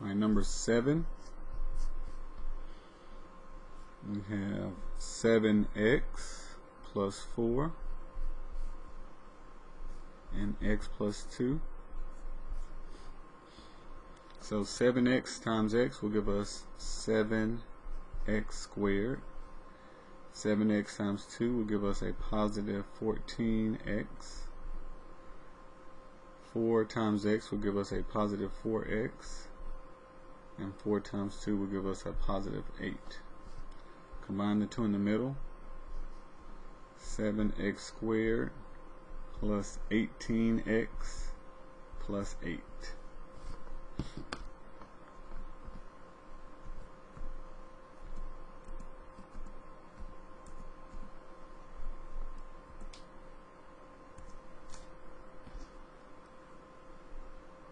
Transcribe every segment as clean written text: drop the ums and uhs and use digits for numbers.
All right, number 7. We have 7x plus 4 and x plus 2. So 7x times x will give us 7x squared. 7x times 2 will give us a positive 14x. 4 times x will give us a positive 4x. And 4 times 2 will give us a positive 8. Combine the two in the middle. 7x squared plus 18x plus 8.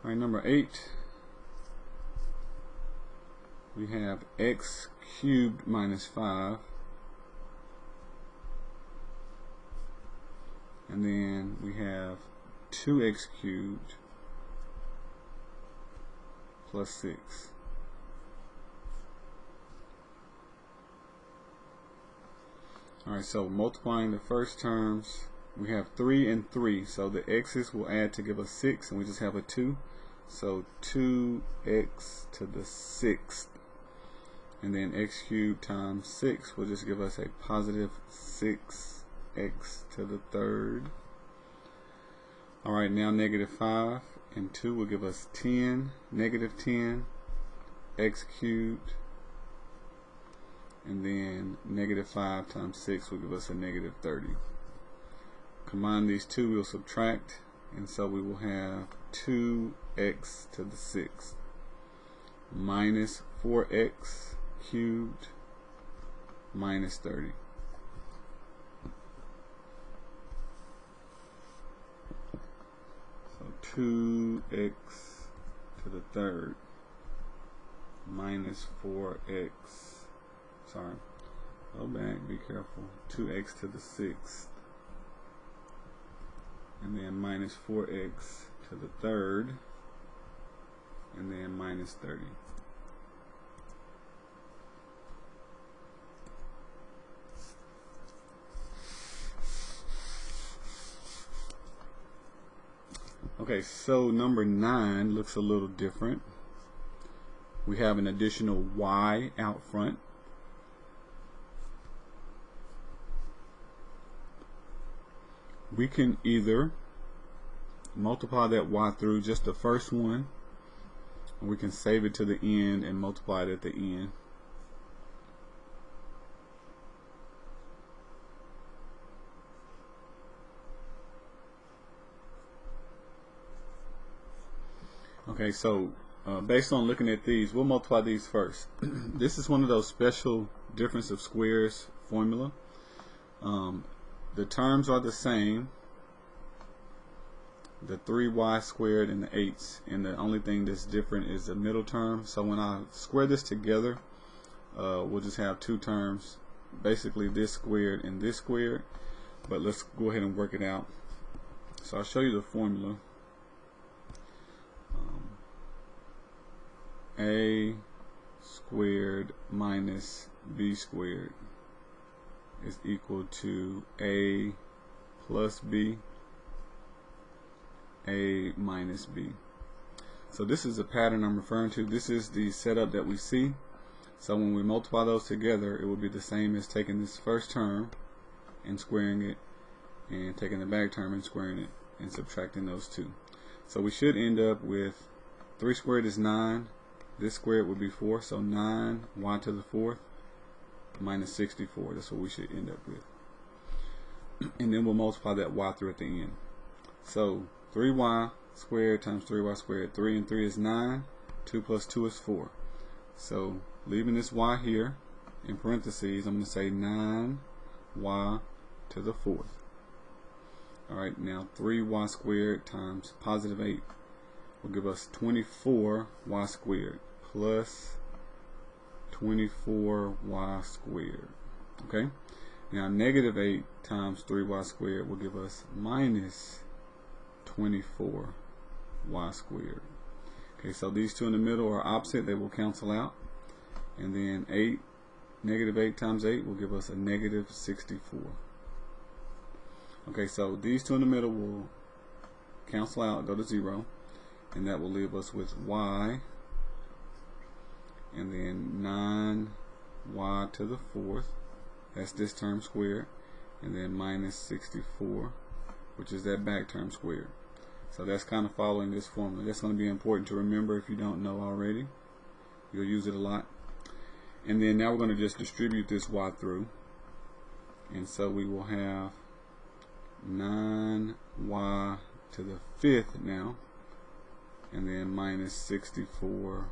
All right, number 8. We have x cubed minus 5. And then we have 2x cubed plus 6. Alright, so multiplying the first terms, we have 3 and 3. So the x's will add to give us 6, and we just have a 2. So 2x to the 6th. And then x cubed times 6 will just give us a positive 6x to the 3rd. Alright, now negative 5 and 2 will give us 10, negative 10, x cubed. And then negative 5 times 6 will give us a negative 30. Combine these two, we'll subtract, and so we will have 2x to the 6th minus 4x cubed minus 30. So 2x to the 3rd minus 4x, sorry, go back, be careful, 2x to the 6th, and then minus 4x to the 3rd, and then minus 30. Okay, so number 9 looks a little different. We have an additional y out front. We can either multiply that y through just the first one, or we can save it to the end and multiply it at the end. Okay, so based on looking at these, we'll multiply these first. This is one of those special difference of squares formula. The terms are the same, the 3y squared and the 8's, and the only thing that's different is the middle term. So when I square this together, we'll just have two terms, basically this squared and this squared. But let's go ahead and work it out. So I'll show you the formula. A squared minus b squared is equal to a plus b, a minus b. So this is the pattern I'm referring to. This is the setup that we see. So when we multiply those together, it will be the same as taking this first term and squaring it, and taking the back term and squaring it, and subtracting those two. So we should end up with 3 squared is 9. This squared would be 4, so 9y to the 4th minus 64. That's what we should end up with. And then we'll multiply that y through at the end. So 3y squared times 3y squared. 3 and 3 is 9. 2 plus 2 is 4. So leaving this y here in parentheses, I'm going to say 9y to the 4th. Alright, now 3y squared times positive 8 will give us 24y squared plus 24y squared. Okay, now negative 8 times 3y squared will give us minus 24y squared. Okay, so these two in the middle are opposite, they will cancel out. And then 8, negative 8 times 8 will give us a negative 64. Okay, so these two in the middle will cancel out, go to 0, and that will leave us with y, and then 9y to the 4th, that's this term squared, and then minus 64, which is that back term squared. So that's kind of following this formula. That's going to be important to remember if you don't know already. You'll use it a lot. And then now we're going to just distribute this y through. And so we will have 9y to the 5th now, and then minus 64y.